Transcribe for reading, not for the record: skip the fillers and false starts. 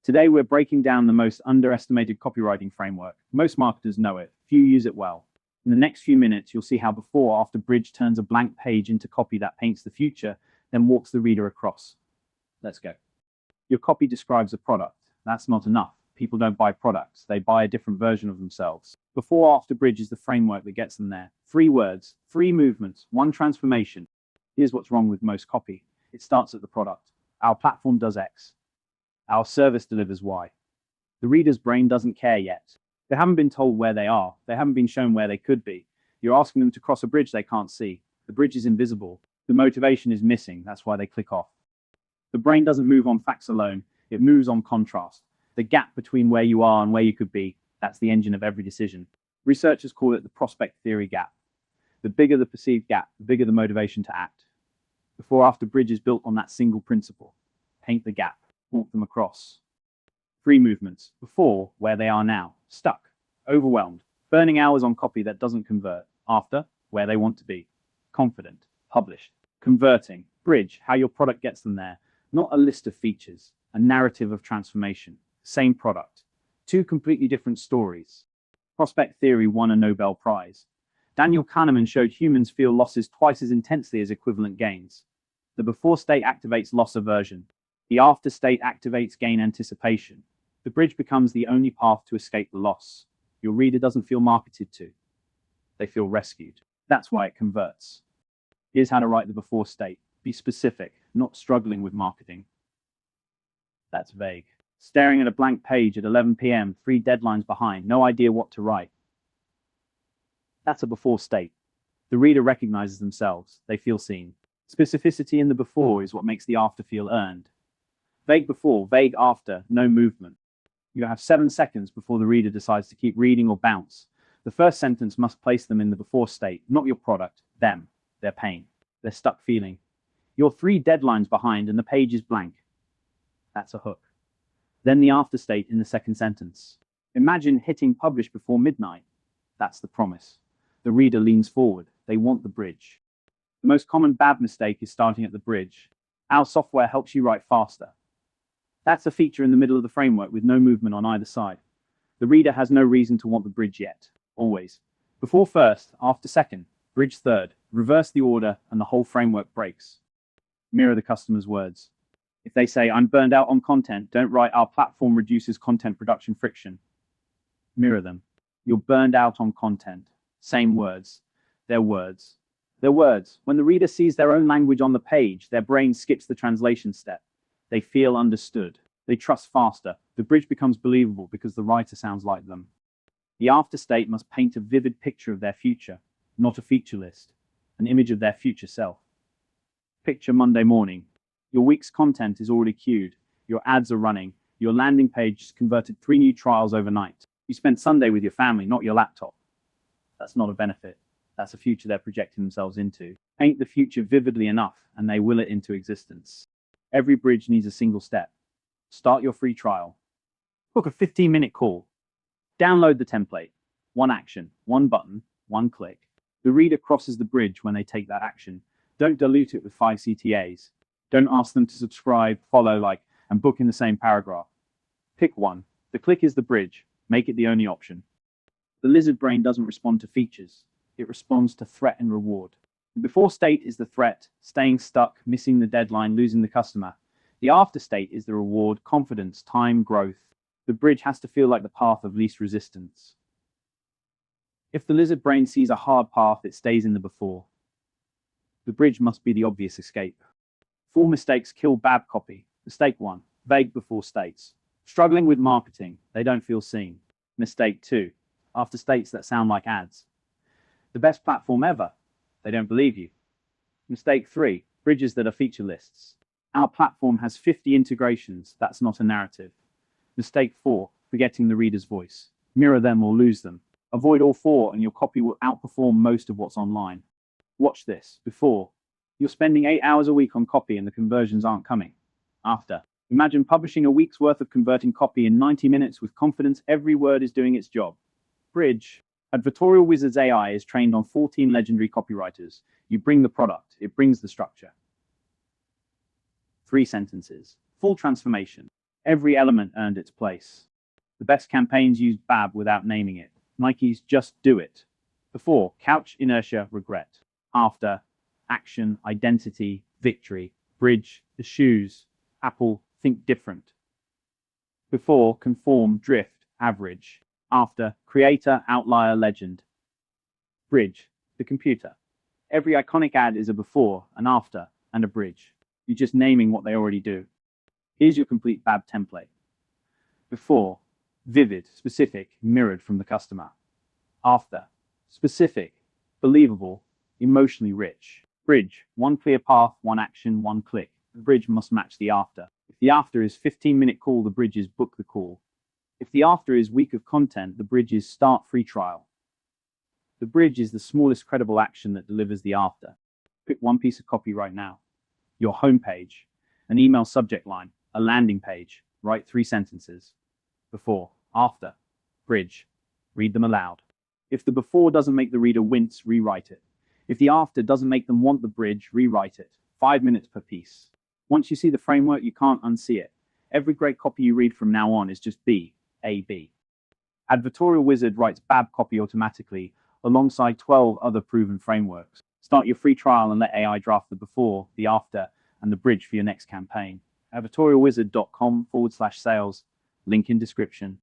Today, we're breaking down the most underestimated copywriting framework. Most marketers know it, few use it well. In the next few minutes, you'll see how before-after bridge turns a blank page into copy that paints the future, then walks the reader across. Let's go. Your copy describes a product. That's not enough. People don't buy products. They buy a different version of themselves. Before-after bridge is the framework that gets them there. 3 words, 3 movements, 1 transformation. Here's what's wrong with most copy. It starts at the product. Our platform does X. Our service delivers Y. The reader's brain doesn't care yet. They haven't been told where they are. They haven't been shown where they could be. You're asking them to cross a bridge they can't see. The bridge is invisible. The motivation is missing. That's why they click off. The brain doesn't move on facts alone. It moves on contrast. The gap between where you are and where you could be, that's the engine of every decision. Researchers call it the prospect theory gap. The bigger the perceived gap, the bigger the motivation to act. Before-after bridge is built on that single principle. Paint the gap. Walk them across. 3 movements. Before, where they are now. Stuck. Overwhelmed. Burning hours on copy that doesn't convert. After, where they want to be. Confident. Published. Converting. Bridge, how your product gets them there. Not a list of features. A narrative of transformation. Same product. 2 completely different stories. Prospect theory won a Nobel Prize. Daniel Kahneman showed humans feel losses twice as intensely as equivalent gains. The before state activates loss aversion. The after state activates gain anticipation. The bridge becomes the only path to escape the loss. Your reader doesn't feel marketed to. They feel rescued. That's why it converts. Here's how to write the before state. Be specific, not struggling with marketing. That's vague. Staring at a blank page at 11 p.m., 3 deadlines behind, no idea what to write. That's a before state. The reader recognizes themselves. They feel seen. Specificity in the before is what makes the after feel earned. Vague before, vague after, no movement. You have 7 seconds before the reader decides to keep reading or bounce. The first sentence must place them in the before state, not your product, them, their pain, their stuck feeling. You're 3 deadlines behind and the page is blank. That's a hook. Then the after state in the second sentence. Imagine hitting publish before midnight. That's the promise. The reader leans forward. They want the bridge. The most common BAB mistake is starting at the bridge. Our software helps you write faster. That's a feature in the middle of the framework with no movement on either side. The reader has no reason to want the bridge yet. Always. Before first, after second, bridge third. Reverse the order and the whole framework breaks. Mirror the customer's words. If they say, I'm burned out on content, don't write, our platform reduces content production friction. Mirror them. You're burned out on content. Same words. Their words. Their words. When the reader sees their own language on the page, their brain skips the translation step. They feel understood. They trust faster. The bridge becomes believable because the writer sounds like them. The after state must paint a vivid picture of their future, not a feature list, an image of their future self. Picture Monday morning. Your week's content is already queued. Your ads are running. Your landing page has converted 3 new trials overnight. You spent Sunday with your family, not your laptop. That's not a benefit. That's a future they're projecting themselves into. Paint the future vividly enough, and they will it into existence. Every bridge needs a single step. Start your free trial. Book a 15-minute call. Download the template. 1 action, 1 button, 1 click. The reader crosses the bridge when they take that action. Don't dilute it with 5 CTAs. Don't ask them to subscribe, follow, like, and book in the same paragraph. Pick one. The click is the bridge. Make it the only option. The lizard brain doesn't respond to features. It responds to threat and reward. The before state is the threat, staying stuck, missing the deadline, losing the customer. The after state is the reward, confidence, time, growth. The bridge has to feel like the path of least resistance. If the lizard brain sees a hard path, it stays in the before. The bridge must be the obvious escape. 4 mistakes kill BAB copy. Mistake 1, vague before states. Struggling with marketing, they don't feel seen. Mistake 2, after states that sound like ads. The best platform ever, they don't believe you. Mistake 3, bridges that are feature lists. Our platform has 50 integrations, that's not a narrative. Mistake 4, forgetting the reader's voice. Mirror them or lose them. Avoid all 4 and your copy will outperform most of what's online. Watch this. Before, you're spending 8 hours a week on copy and the conversions aren't coming. After, imagine publishing a week's worth of converting copy in 90 minutes with confidence every word is doing its job. Bridge. Advertorial Wizard's AI is trained on 14 legendary copywriters. You bring the product, it brings the structure. 3 sentences. Full transformation. Every element earned its place. The best campaigns used BAB without naming it. Nike's Just Do It. Before, couch, inertia, regret. After, action, identity, victory. Bridge, the shoes. Apple, think different. Before, conform, drift, average. After, creator, outlier, legend. Bridge, the computer. Every iconic ad is a before, an after, and a bridge. You're just naming what they already do. Here's your complete BAB template. Before, vivid, specific, mirrored from the customer. After, specific, believable, emotionally rich. Bridge, one clear path, one action, one click. The bridge must match the after. If the after is 15-minute call, the bridge is book the call. If the after is week of content, the bridge is start free trial. The bridge is the smallest credible action that delivers the after. Pick one piece of copy right now. Your homepage, an email subject line, a landing page. Write 3 sentences. Before, after, bridge. Read them aloud. If the before doesn't make the reader wince, rewrite it. If the after doesn't make them want the bridge, rewrite it. 5 minutes per piece. Once you see the framework, you can't unsee it. Every great copy you read from now on is just BAB. Advertorial Wizard writes BAB copy automatically alongside 12 other proven frameworks. Start your free trial and let AI draft the before, the after, and the bridge for your next campaign. Advertorialwizard.com/sales. Link in description.